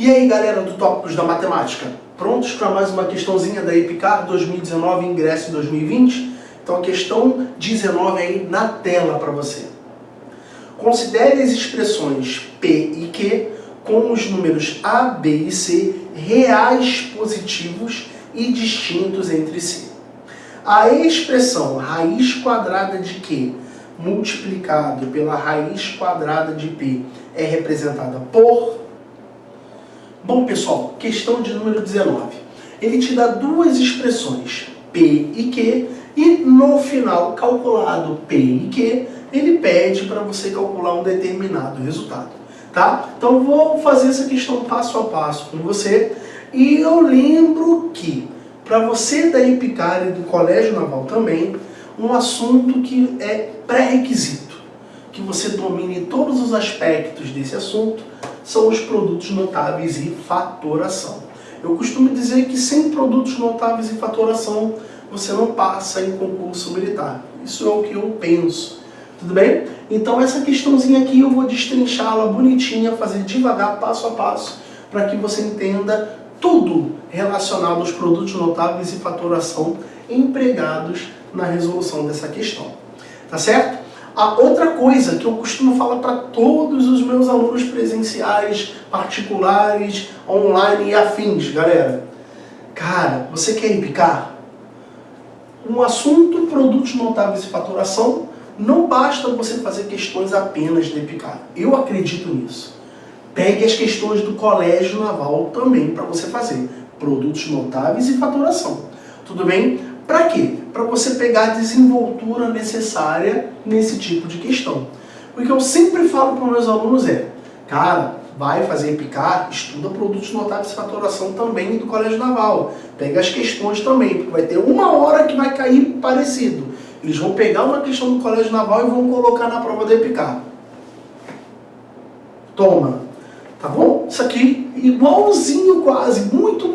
E aí, galera do Tópicos da Matemática, prontos para mais uma questãozinha da EPICAR 2019, ingresso 2020? Então a questão 19 aí na tela para você. Considere as expressões P e Q com os números A, B e C reais positivos e distintos entre si. A expressão raiz quadrada de Q multiplicado pela raiz quadrada de P é representada por... Bom, pessoal, questão de número 19. Ele te dá duas expressões, P e Q, e no final, calculado P e Q, ele pede para você calcular um determinado resultado, tá? Então, eu vou fazer essa questão passo a passo com você. E eu lembro que, para você da EPICAR e do Colégio Naval também, um assunto que é pré-requisito, que você domine todos os aspectos desse assunto, são os produtos notáveis e fatoração. Eu costumo dizer que sem produtos notáveis e fatoração, você não passa em concurso militar. Isso é o que eu penso. Tudo bem? Então essa questãozinha aqui eu vou destrinchá-la bonitinha, fazer devagar, passo a passo, para que você entenda tudo relacionado aos produtos notáveis e fatoração empregados na resolução dessa questão. Tá certo? A outra coisa que eu costumo falar para todos os meus alunos presenciais, particulares, online e afins, galera. Cara, você quer EPICAR? Um assunto, produtos notáveis e faturação, não basta você fazer questões apenas de EPICAR. Eu acredito nisso. Pegue as questões do Colégio Naval também para você fazer. Produtos notáveis e faturação. Tudo bem? Para quê? Para você pegar a desenvoltura necessária nesse tipo de questão. O que eu sempre falo para os meus alunos é, cara, vai fazer EPICAR, estuda produtos notáveis e faturação também do Colégio Naval. Pega as questões também, porque vai ter uma hora que vai cair parecido. Eles vão pegar uma questão do Colégio Naval e vão colocar na prova da EPICAR. Toma. Tá bom? Isso aqui, igualzinho quase, muito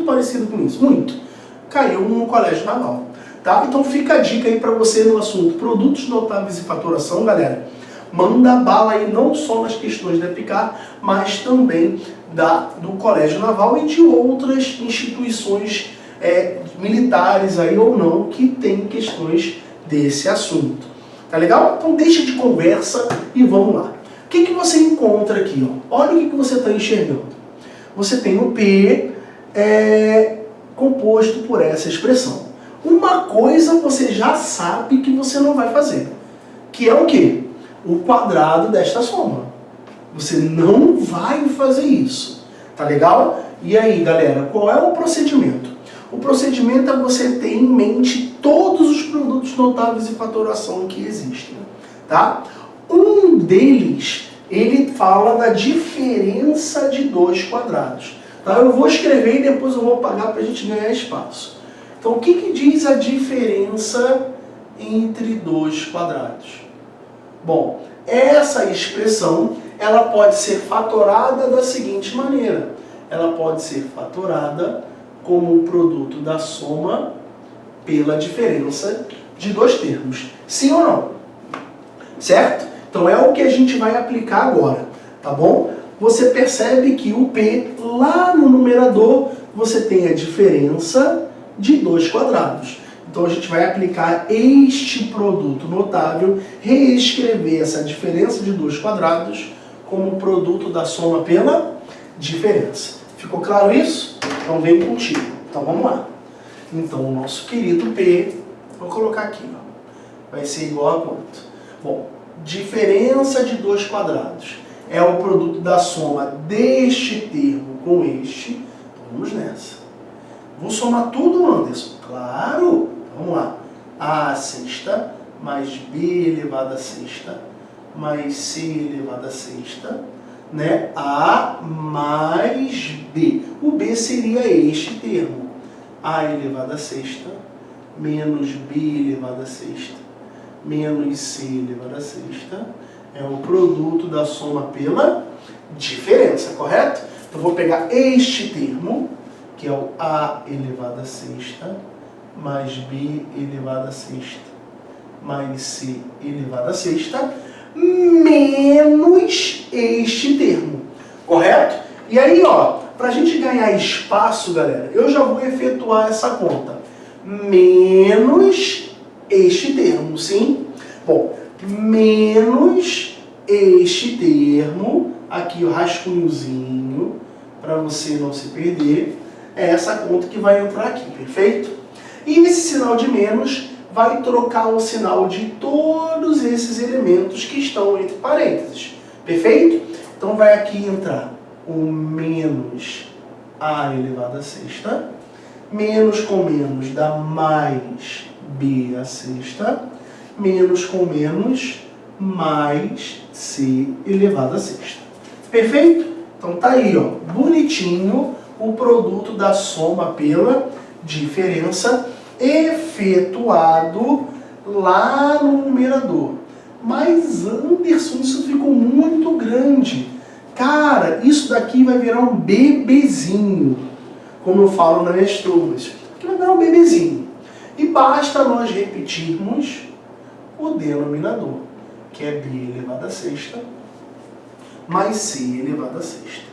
parecido com isso, muito. Caiu no Colégio Naval, tá? Então fica a dica aí para você no assunto produtos notáveis e faturação, galera. Manda bala aí não só nas questões da EPICAR, mas também do Colégio Naval e de outras instituições militares aí ou não que tem questões desse assunto. Tá legal? Então deixa de conversa e vamos lá. O que você encontra aqui? Ó? Olha o que você está enxergando. Você tem o P composto por essa expressão. Uma coisa você já sabe que você não vai fazer, que é o quê? O quadrado desta soma. Você não vai fazer isso. Tá legal? E aí, galera, qual é o procedimento? O procedimento é você ter em mente todos os produtos notáveis e fatoração que existem. Tá? Um deles, ele fala da diferença de dois quadrados. Tá? Eu vou escrever e depois eu vou apagar para a gente ganhar espaço. Então, o que diz a diferença entre dois quadrados? Bom, essa expressão ela pode ser fatorada da seguinte maneira. Ela pode ser fatorada como o produto da soma pela diferença de dois termos. Sim ou não? Certo? Então é o que a gente vai aplicar agora. Tá bom? Você percebe que o P, lá no numerador, você tem a diferença de dois quadrados. Então a gente vai aplicar este produto notável, reescrever essa diferença de dois quadrados como produto da soma pela diferença. Ficou claro isso? Então vem contigo. Então vamos lá. Então o nosso querido P, vou colocar aqui, ó, vai ser igual a quanto? Bom, diferença de dois quadrados é o produto da soma deste termo com este. Então vamos nessa. Vou somar tudo, Anderson? Claro! Vamos lá. A sexta mais B elevado a sexta mais C elevado a sexta, né? A mais B. O B seria este termo. A elevado a sexta menos B elevado a sexta menos C elevado a sexta é o produto da soma pela diferença, correto? Então vou pegar este termo, que é o A elevado a sexta mais B elevado a sexta mais C elevado a sexta menos este termo, correto? E aí, ó, para a gente ganhar espaço, galera, eu já vou efetuar essa conta. Menos este termo, sim? Bom, menos este termo, aqui o rascunhozinho, para você não se perder, é essa conta que vai entrar aqui, perfeito? E esse sinal de menos vai trocar o sinal de todos esses elementos que estão entre parênteses, perfeito? Então vai aqui entrar o menos a elevado à sexta, menos com menos dá mais b à sexta, menos com menos mais c elevado à sexta. Perfeito? Então tá aí, ó, bonitinho o produto da soma pela diferença efetuado lá no numerador. Mas, Anderson, isso ficou muito grande. Cara, isso daqui vai virar um bebezinho, como eu falo nas minhas turmas. Aqui vai virar um bebezinho. E basta nós repetirmos o denominador, que é b elevado à sexta mais c elevado à sexta.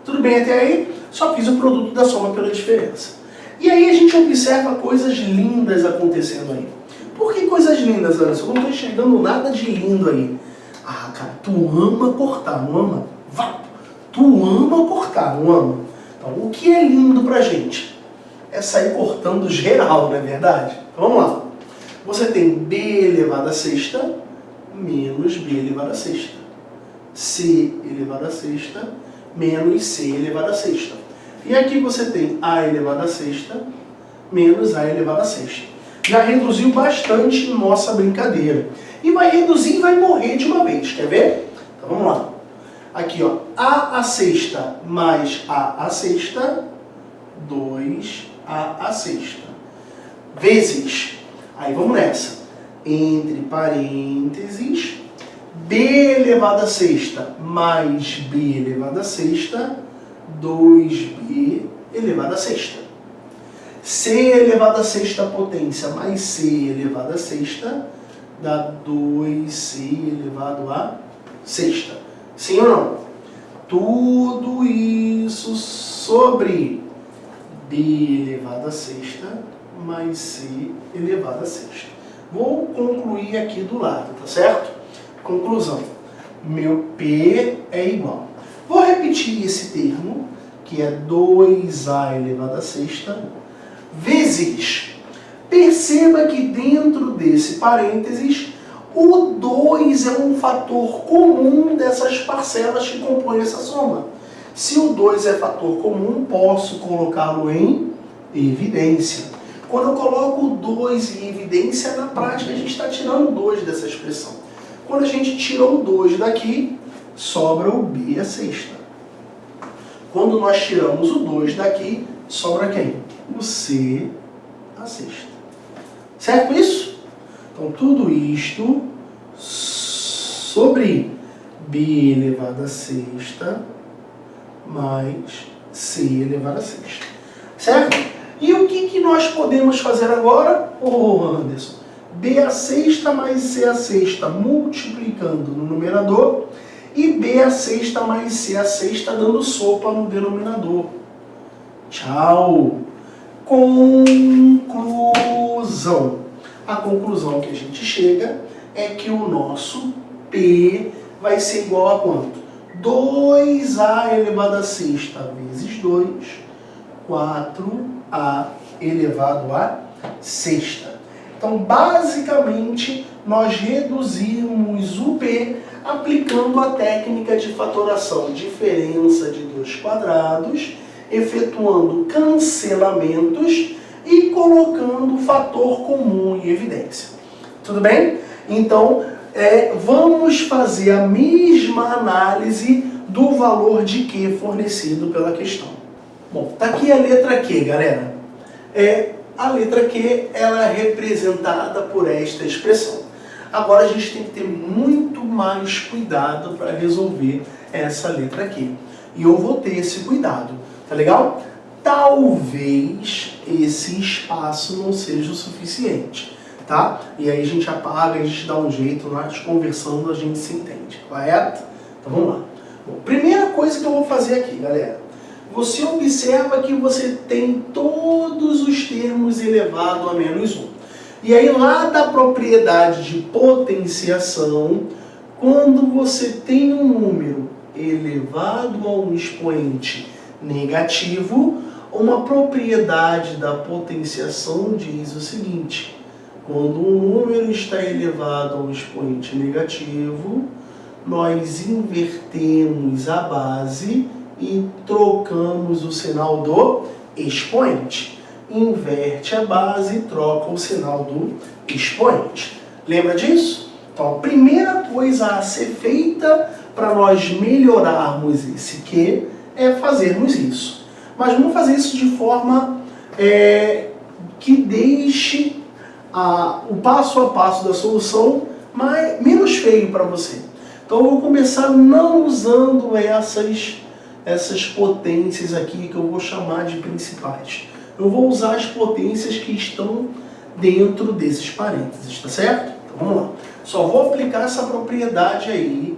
Tudo bem até aí? Só fiz o produto da soma pela diferença. E aí a gente observa coisas lindas acontecendo aí. Por que coisas lindas, Anderson? Eu não estou enxergando nada de lindo aí. Ah, cara, tu ama cortar, não ama? Vá! Tu ama cortar, não ama? Então, o que é lindo pra gente? É sair cortando geral, não é verdade? Então, vamos lá. Você tem b elevado à sexta menos b elevado à sexta. C elevado à sexta menos c elevado à sexta. E aqui você tem a elevado à sexta menos a elevado à sexta. Já reduziu bastante nossa brincadeira. E vai reduzir e vai morrer de uma vez. Quer ver? Então vamos lá. Aqui, ó, a à sexta mais a à sexta, 2a à sexta. Vezes. Aí vamos nessa. Entre parênteses, b elevado à sexta mais b elevado à sexta, 2b elevado à sexta. C elevado à sexta potência mais c elevado à sexta dá 2c elevado à sexta. Sim ou não? Tudo isso sobre b elevado à sexta mais c elevado à sexta. Vou concluir aqui do lado, tá certo? Conclusão. Meu P é igual. Vou repetir esse termo, que é 2a elevado à sexta, vezes. Perceba que dentro desse parênteses, o 2 é um fator comum dessas parcelas que compõem essa soma. Se o 2 é fator comum, posso colocá-lo em evidência. Quando eu coloco o 2 em evidência, na prática a gente está tirando o 2 dessa expressão. Quando a gente tira o 2 daqui, sobra o b à sexta. Quando nós tiramos o 2 daqui, sobra quem? O c à sexta. Certo isso? Então, tudo isto sobre b elevado à sexta mais c elevado à sexta. Certo? E o que nós podemos fazer agora? Anderson, b à sexta mais c à sexta multiplicando no numerador e b à sexta mais c à sexta dando sopa no denominador. Tchau! Conclusão. A conclusão que a gente chega é que o nosso P vai ser igual a quanto? 2a elevado à sexta vezes 2, 4a elevado à sexta. Então, basicamente, nós reduzimos o P aplicando a técnica de fatoração diferença de dois quadrados, efetuando cancelamentos e colocando o fator comum em evidência. Tudo bem? Então, vamos fazer a mesma análise do valor de Q fornecido pela questão. Bom, tá aqui a letra Q, galera. A letra Q ela é representada por esta expressão. Agora a gente tem que ter muito mais cuidado para resolver essa letra Q. E eu vou ter esse cuidado, tá legal? Talvez esse espaço não seja o suficiente, tá? E aí a gente apaga, a gente dá um jeito, na conversão a gente se entende, correto? Então vamos lá. Bom, primeira coisa que eu vou fazer aqui, galera. Você observa que você tem todos os termos elevado a menos 1. E aí lá da propriedade de potenciação, quando você tem um número elevado a um expoente negativo, uma propriedade da potenciação diz o seguinte: quando um número está elevado a um expoente negativo, nós invertemos a base e trocamos o sinal do expoente. Inverte a base e troca o sinal do expoente. Lembra disso? Então, a primeira coisa a ser feita para nós melhorarmos esse Q é fazermos isso. Mas vamos fazer isso de forma que deixe o passo a passo da solução menos feio para você. Então, eu vou começar não usando essas potências aqui que eu vou chamar de principais. Eu vou usar as potências que estão dentro desses parênteses, tá certo? Então vamos lá. Só vou aplicar essa propriedade aí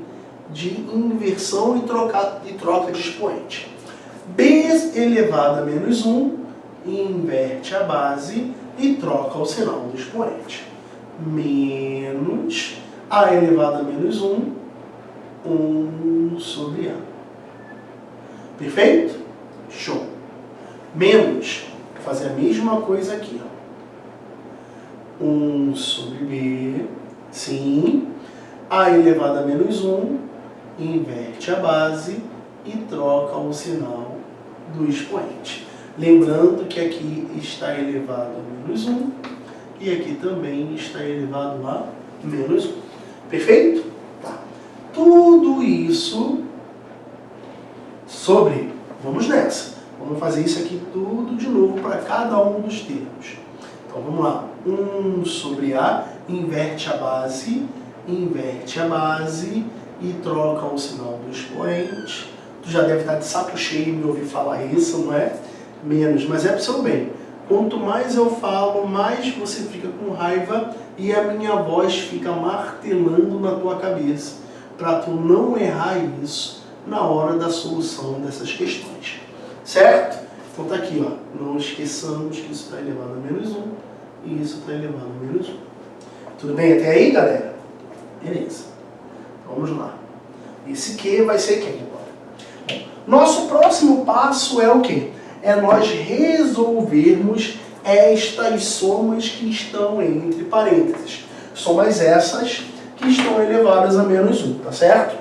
de inversão e troca de expoente. B elevado a menos 1, inverte a base e troca o sinal do expoente. Menos A elevado a menos 1, 1 sobre A. Perfeito? Show. Menos, vou fazer a mesma coisa aqui. Ó. 1 sobre B, sim. A elevado a menos 1, inverte a base e troca o sinal do expoente. Lembrando que aqui está elevado a menos 1 e aqui também está elevado a menos 1. Perfeito? Tá. Tudo isso sobre, vamos nessa, vamos fazer isso aqui tudo de novo para cada um dos termos. Então vamos lá, 1 sobre A, inverte a base e troca o sinal do expoente. Tu já deve estar de saco cheio me ouvir falar isso, não é? Menos, mas é para o seu bem. Quanto mais eu falo, mais você fica com raiva e a minha voz fica martelando na tua cabeça, para tu não errar isso na hora da solução dessas questões. Certo? Então tá aqui, ó. Não esqueçamos que isso está elevado a menos 1 e isso está elevado a menos 1. Tudo bem até aí, galera? Beleza. Vamos lá. Esse Q vai ser quem agora? Nosso próximo passo é o quê? É nós resolvermos estas somas que estão entre parênteses. Somas essas que estão elevadas a menos 1, tá certo?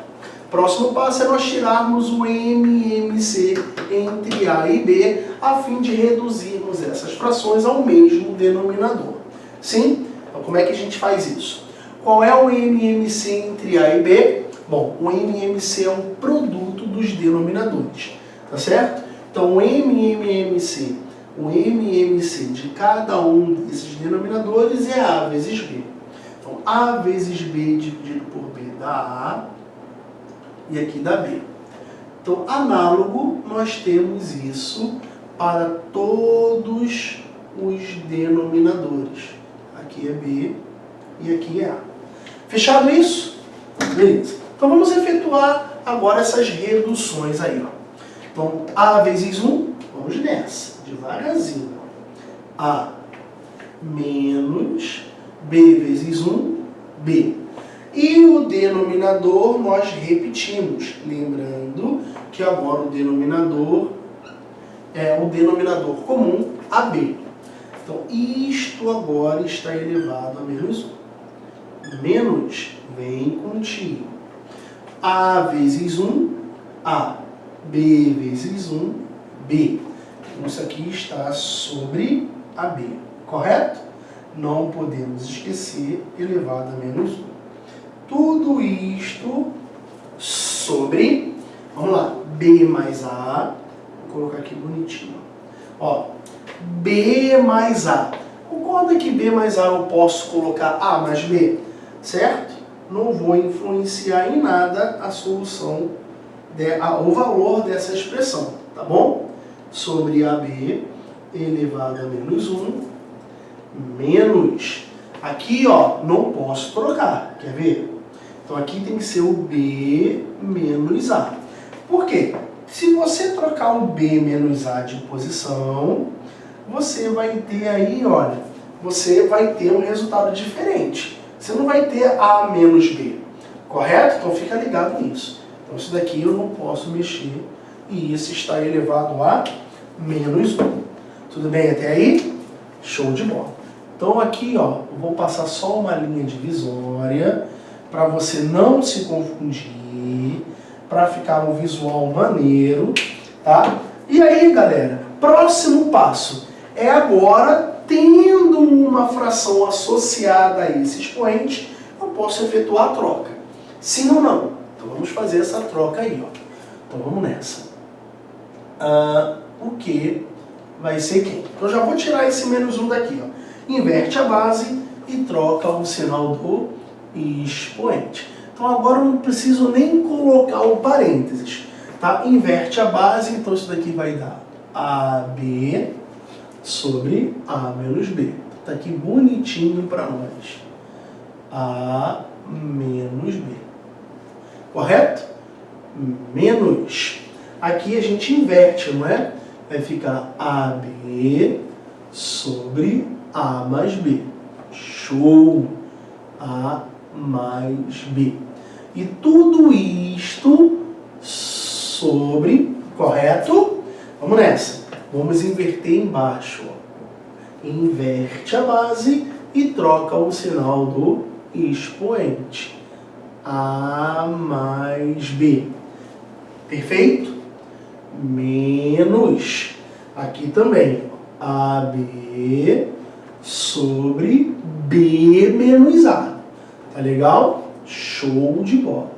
Próximo passo é nós tirarmos o MMC entre A e B, a fim de reduzirmos essas frações ao mesmo denominador. Sim? Então como é que a gente faz isso? Qual é o MMC entre A e B? Bom, o MMC é um produto dos denominadores, tá certo? Então o MMC de cada um desses denominadores é A vezes B. Então A vezes B dividido por B dá A e aqui dá B. Então, análogo, nós temos isso para todos os denominadores. Aqui é B e aqui é A. Fechado isso? Beleza. Então vamos efetuar agora essas reduções aí, ó. Então, A vezes 1, vamos nessa, devagarzinho. A menos B vezes 1, B. E o denominador nós repetimos, lembrando que agora o denominador é o denominador comum, AB. Então, isto agora está elevado a menos 1. Menos vem contigo. A vezes 1, A. B vezes 1, B. Isso aqui está sobre AB, correto? Não podemos esquecer elevado a menos 1. Tudo isto sobre, vamos lá, B mais A, vou colocar aqui bonitinho. Ó, B mais A. Concorda que B mais A eu posso colocar A mais B, certo? Não vou influenciar em nada a solução, o valor dessa expressão, tá bom? Sobre AB elevado a menos 1, menos, aqui ó, não posso trocar, quer ver? Então aqui tem que ser o B menos A. Por quê? Se você trocar o B menos A de posição, você vai ter aí, olha, você vai ter um resultado diferente. Você não vai ter A menos B, correto? Então fica ligado nisso. Então isso daqui eu não posso mexer e isso está elevado a menos 1. Tudo bem até aí? Show de bola. Então aqui, ó, eu vou passar só uma linha divisória para você não se confundir, para ficar um visual maneiro, tá? E aí, galera, próximo passo é agora, tendo uma fração associada a esse expoente, eu posso efetuar a troca. Sim ou não? Então vamos fazer essa troca aí, ó. Então vamos nessa. O que vai ser quem? Então já vou tirar esse menos 1 daqui, ó. Inverte a base e troca o sinal do expoente. Então agora eu não preciso nem colocar o parênteses, tá? Inverte a base, então isso daqui vai dar AB sobre A menos B. Tá aqui bonitinho para nós. A menos B. Correto? Menos. Aqui a gente inverte, não é? Vai ficar AB sobre A mais B. Show! A mais B. E tudo isto sobre, correto? Vamos nessa. Vamos inverter embaixo. Ó. Inverte a base e troca o sinal do expoente. A mais B. Perfeito? Menos. Aqui também. AB sobre B menos A. Tá legal? Show de bola.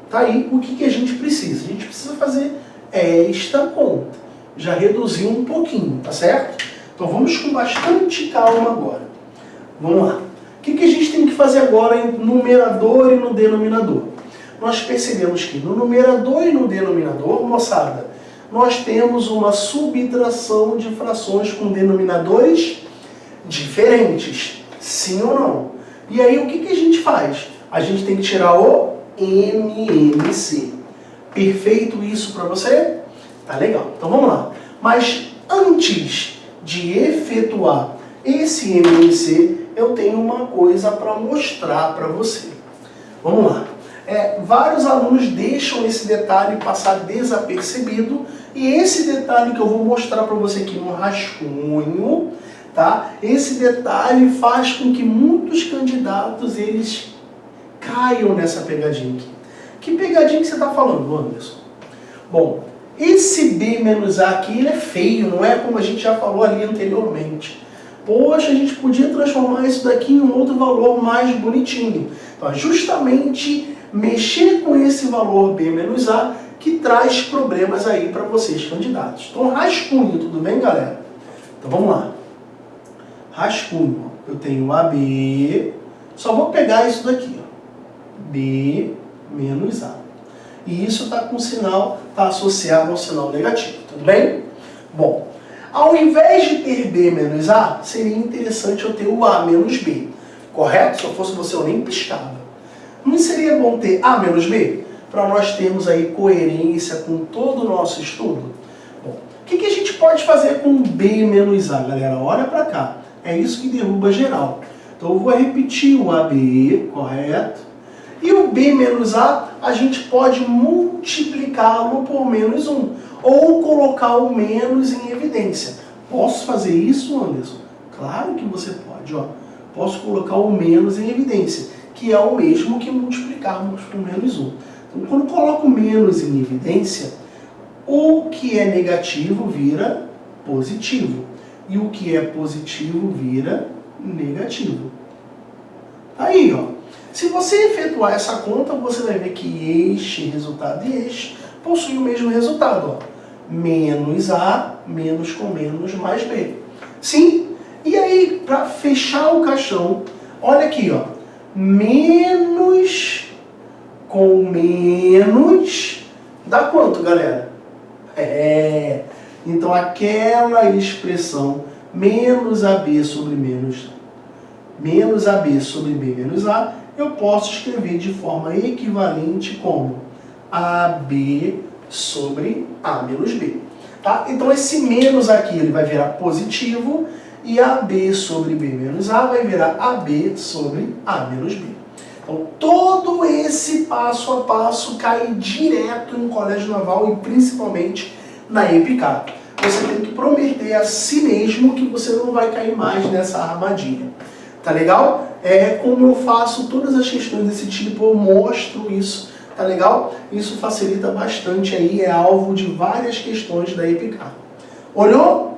Tá aí o que a gente precisa. A gente precisa fazer esta conta. Já reduziu um pouquinho, tá certo? Então vamos com bastante calma agora. Vamos lá. O que a gente tem que fazer agora em numerador e no denominador? Nós percebemos que no numerador e no denominador, moçada, nós temos uma subtração de frações com denominadores diferentes. Sim ou não? E aí o que a gente faz? A gente tem que tirar o MMC. Perfeito isso para você? Tá legal. Então vamos lá. Mas antes de efetuar esse MMC, eu tenho uma coisa para mostrar para você. Vamos lá. Vários alunos deixam esse detalhe passar desapercebido, e esse detalhe que eu vou mostrar para você aqui no rascunho, tá? Esse detalhe faz com que muitos candidatos eles caiam nessa pegadinha aqui. Que pegadinha que você está falando, Anderson? Bom, esse B menos A aqui ele é feio, não é como a gente já falou ali anteriormente. Poxa, a gente podia transformar isso daqui em um outro valor mais bonitinho. Então, justamente mexer com esse valor B menos A que traz problemas aí para vocês, candidatos. Então, rascunho, tudo bem, galera? Então, vamos lá. Rascunho, eu tenho AB, só vou pegar isso daqui, ó. B menos A. E isso está com o sinal, está associado ao sinal negativo, tudo bem? Bom, ao invés de ter B menos A, seria interessante eu ter o A menos B, correto? Se eu fosse você, eu nem piscava. Não seria bom ter A menos B? Para nós termos aí coerência com todo o nosso estudo? Bom, o que a gente pode fazer com B menos A, galera? Olha para cá. É isso que derruba geral. Então eu vou repetir o AB, correto? E o B menos A, a gente pode multiplicá-lo por menos 1. Ou colocar o menos em evidência. Posso fazer isso, Anderson? Claro que você pode. Ó. Posso colocar o menos em evidência, que é o mesmo que multiplicarmos por menos 1. Então, quando coloco menos em evidência, o que é negativo vira positivo. E o que é positivo vira negativo. Aí, ó. Se você efetuar essa conta, você vai ver que este resultado e este possuem o mesmo resultado. Ó. Menos A, menos com menos, mais B. Sim? E aí, para fechar o caixão, olha aqui, ó. Menos com menos dá quanto, galera? Então aquela expressão menos AB sobre menos AB sobre B menos A, eu posso escrever de forma equivalente como AB sobre A menos B. Tá? Então esse menos aqui ele vai virar positivo e AB sobre B menos A vai virar AB sobre A menos B. Então todo esse passo a passo cai direto em colégio naval e principalmente na EPICAR. Você tem que prometer a si mesmo que você não vai cair mais nessa armadilha. Tá legal? Como eu faço todas as questões desse tipo, eu mostro isso. Tá legal? Isso facilita bastante aí, é alvo de várias questões da EPICAR. Olhou?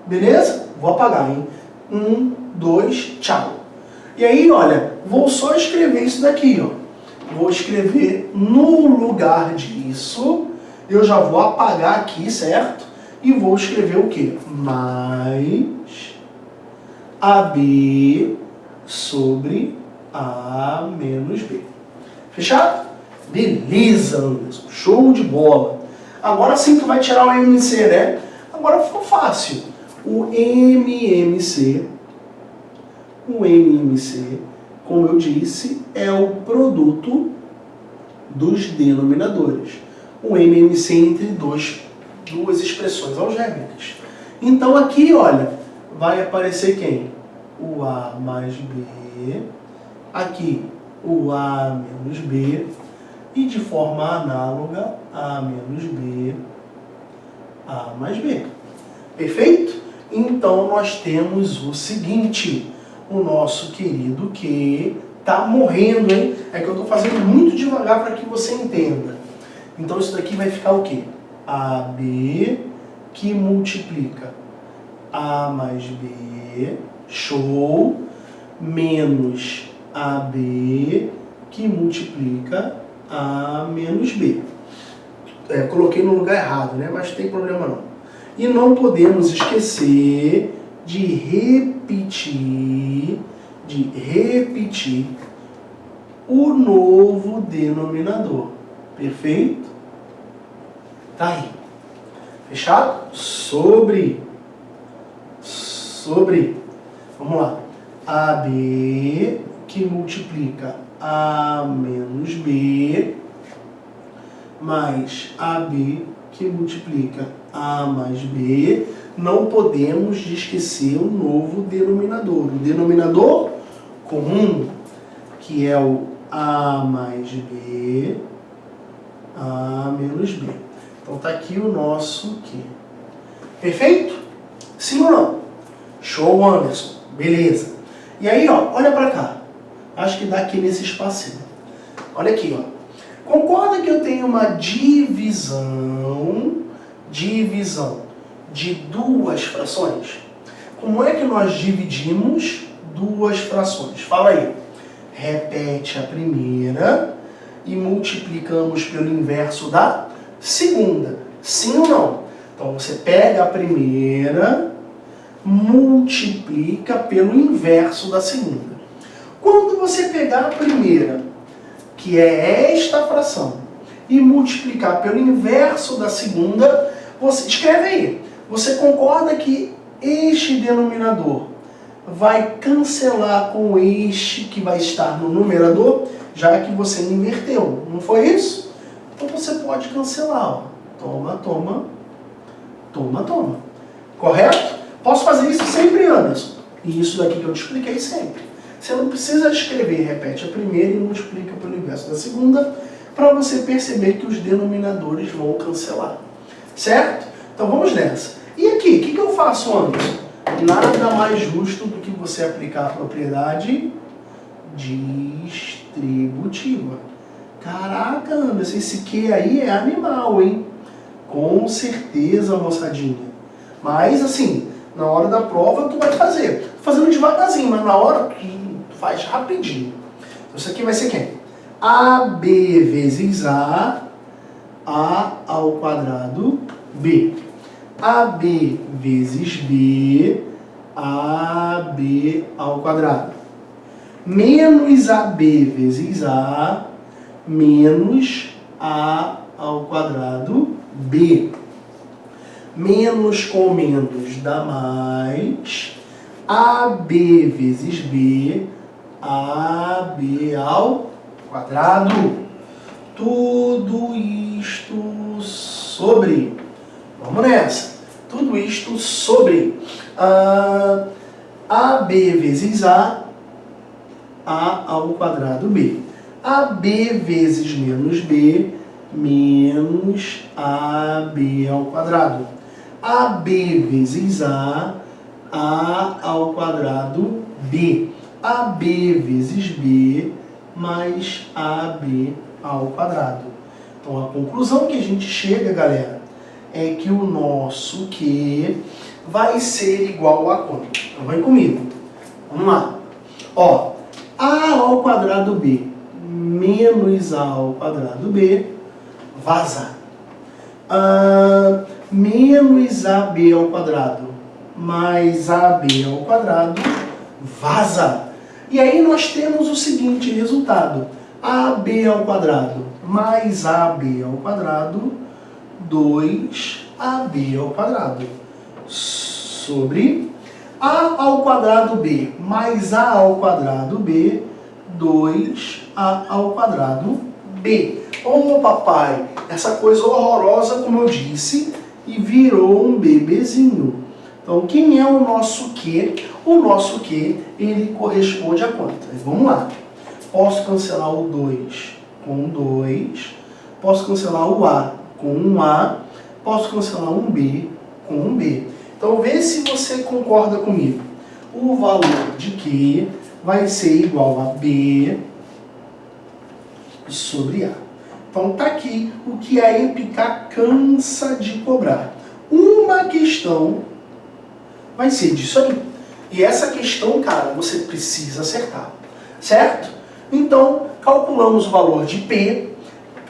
Beleza? Vou apagar, hein? 1, 2, tchau. E aí, olha, vou só escrever isso daqui, ó. Vou escrever no lugar disso, eu já vou apagar aqui, certo? E vou escrever o quê? Mais AB sobre A menos B. Fechado? Beleza, Anderson. Show de bola. Agora sim tu vai tirar o MMC, né? Agora ficou fácil. O MMC, como eu disse, é o produto dos denominadores. O MMC entre duas expressões algébricas. Então aqui, olha, vai aparecer quem? O A mais B, aqui o A menos B, e de forma análoga, A menos B, A mais B. Perfeito? Então nós temos o seguinte, o nosso querido Q tá morrendo, hein? É que eu estou fazendo muito devagar para que você entenda. Então isso daqui vai ficar o quê? AB que multiplica A mais B, show, menos AB que multiplica A menos B. Coloquei no lugar errado, né? Mas não tem problema não. E não podemos esquecer de repetir o novo denominador. Perfeito? Tá aí. Fechado? Sobre. Vamos lá. AB que multiplica A menos B mais AB que multiplica A mais B. Não podemos esquecer o novo denominador. O denominador comum, que é o A mais B, A menos B. Então tá aqui o nosso Q. Perfeito? Sim ou não? Show, Anderson. Beleza. E aí, ó, olha pra cá. Acho que dá aqui nesse espacinho. Olha aqui, ó. Concorda que eu tenho uma divisão de duas frações? Como é que nós dividimos duas frações? Fala aí. Repete a primeira e multiplicamos pelo inverso da segunda. Sim ou não? Então você pega a primeira, multiplica pelo inverso da segunda. Quando você pegar a primeira, que é esta fração, e multiplicar pelo inverso da segunda, você escreve aí. Você concorda que este denominador vai cancelar com este que vai estar no numerador, já que você inverteu, não foi isso? Então você pode cancelar, ó. Toma, toma, toma, toma. Correto? Posso fazer isso sempre, Anderson. E isso daqui que eu te expliquei sempre. Você não precisa escrever, repete a primeira e multiplica pelo inverso da segunda, para você perceber que os denominadores vão cancelar. Certo? Então vamos nessa. E aqui, o que eu faço, Anderson? Nada mais justo do que você aplicar a propriedade distributiva. Caraca, Anderson, esse Q aí é animal, hein? Com certeza, moçadinha. Mas, assim, na hora da prova tu vai fazer. Tô fazendo devagarzinho, mas na hora tu faz rapidinho. Então, isso aqui vai ser quem? AB vezes A ao quadrado, B. AB vezes B, AB ao quadrado. Menos AB vezes A, menos A ao quadrado, B. Menos com menos dá mais. AB vezes B, AB ao quadrado. Tudo isto sobre... Vamos nessa. Tudo isto sobre AB vezes A ao quadrado B. AB vezes menos B, menos AB ao quadrado. AB vezes A ao quadrado B. AB vezes B mais AB ao quadrado. Então a conclusão que a gente chega, galera, é que o nosso Q vai ser igual a quanto? Então vem comigo. Vamos lá. Ó, A ao quadrado B menos A ao quadrado B, vaza. Menos AB ao quadrado mais AB ao quadrado, vaza. E aí nós temos o seguinte resultado. AB ao quadrado mais AB ao quadrado, 2AB ao quadrado, sobre A ao quadrado B mais A ao quadrado B, 2A ao quadrado B. Oh, papai, essa coisa horrorosa, como eu disse, e virou um bebezinho. Então, quem é o nosso Q? O nosso Q, ele corresponde a quanto? Vamos lá. Posso cancelar o 2 com 2. Posso cancelar o A com um A. Posso cancelar um B com um B. Então, vê se você concorda comigo. O valor de Q vai ser igual a B sobre A. Então, tá aqui o que a EPICAR cansa de cobrar. Uma questão vai ser disso aí. E essa questão, cara, você precisa acertar. Certo? Então, calculamos o valor de P,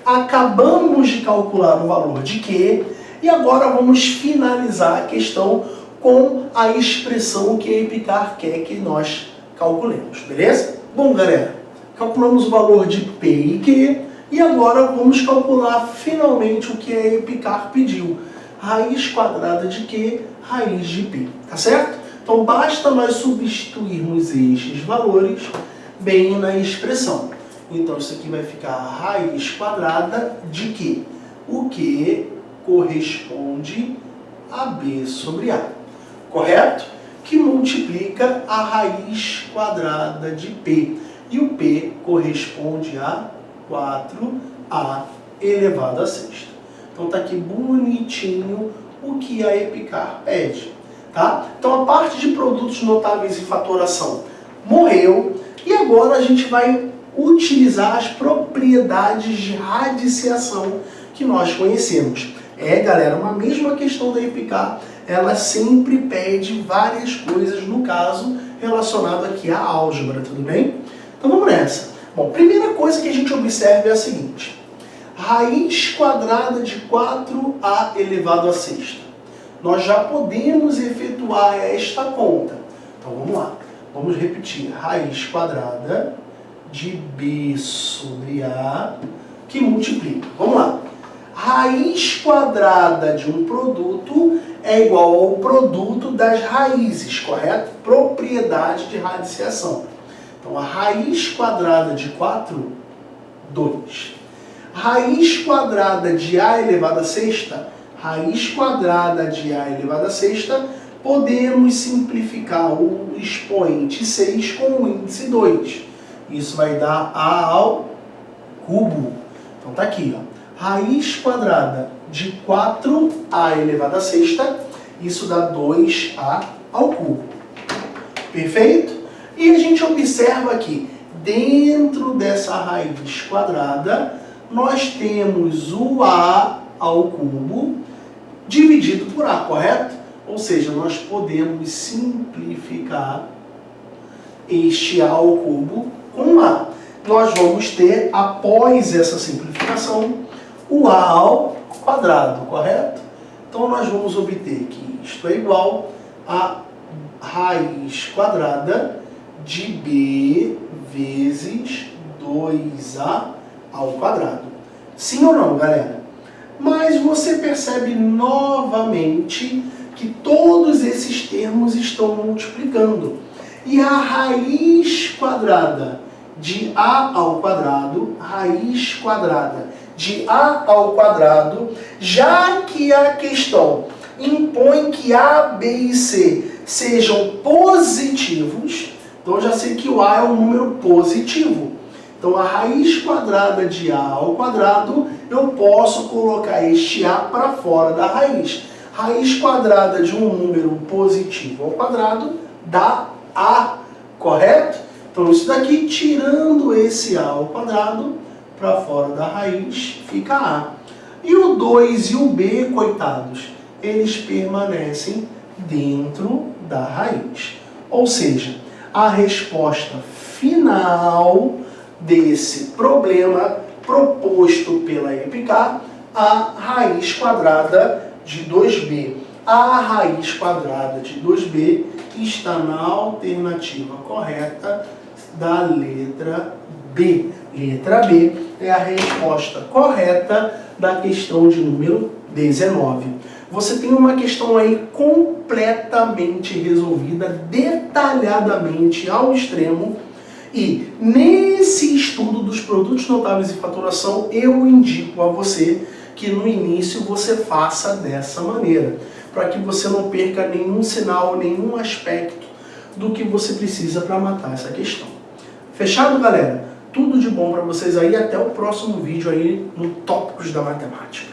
acabamos de calcular o valor de Q, e agora vamos finalizar a questão com a expressão que a EPICAR quer que nós calculemos, beleza? Bom, galera, calculamos o valor de P e Q, e agora vamos calcular finalmente o que a EPICAR pediu. Raiz quadrada de Q, raiz de P, tá certo? Então basta nós substituirmos estes valores bem na expressão. Então isso aqui vai ficar raiz quadrada de Q. O que corresponde a B sobre A, correto? Que multiplica a raiz quadrada de P. E o P corresponde a 4A elevado a sexta. Então tá aqui bonitinho o que a EPICAR pede. Tá? Então a parte de produtos notáveis e fatoração morreu. E agora a gente vai utilizar as propriedades de radiciação que nós conhecemos. Galera, uma mesma questão da EPICAR, ela sempre pede várias coisas, no caso, relacionado aqui à álgebra, tudo bem? Então vamos nessa. Bom, primeira coisa que a gente observa é a seguinte. Raiz quadrada de 4A elevado a sexta. Nós já podemos efetuar esta conta. Então vamos lá. Vamos repetir. Raiz quadrada de B sobre A que multiplica. Vamos lá. Raiz quadrada de um produto é igual ao produto das raízes, correto? Propriedade de radiciação. Então, a raiz quadrada de 4, 2. Raiz quadrada de A elevado a sexta, raiz quadrada de A elevado a sexta, podemos simplificar o expoente 6 com o índice 2. Isso vai dar A ao cubo. Então, tá aqui, ó. Raiz quadrada de 4A elevado a sexta, isso dá 2A ao cubo. Perfeito? E a gente observa aqui, dentro dessa raiz quadrada, nós temos o A ao cubo dividido por A, correto? Ou seja, nós podemos simplificar este A ao cubo com A. Nós vamos ter, após essa simplificação, o A ao quadrado, correto? Então nós vamos obter que isto é igual a raiz quadrada de B vezes 2A ao quadrado. Sim ou não, galera? Mas você percebe novamente que todos esses termos estão multiplicando. E a raiz quadrada de a ao quadrado, raiz quadrada de a ao quadrado, já que a questão impõe que a, b e c sejam positivos, então eu já sei que o a é um número positivo. Então a raiz quadrada de a ao quadrado, eu posso colocar este a para fora da raiz. Raiz quadrada de um número positivo ao quadrado dá a, correto? Então isso daqui, tirando esse a ao quadrado para fora da raiz, fica a. E o 2 e o b, coitados, eles permanecem dentro da raiz. Ou seja, a resposta final desse problema proposto pela EPICAR, a raiz quadrada de 2b. A raiz quadrada de 2b está na alternativa correta da letra B. Letra B é a resposta correta da questão de número 19. Você tem uma questão aí completamente resolvida, detalhadamente ao extremo, e nesse estudo dos produtos notáveis e faturação, eu indico a você que no início você faça dessa maneira, para que você não perca nenhum sinal, nenhum aspecto do que você precisa para matar essa questão. Fechado, galera? Tudo de bom para vocês aí, até o próximo vídeo aí no Tópicos da Matemática.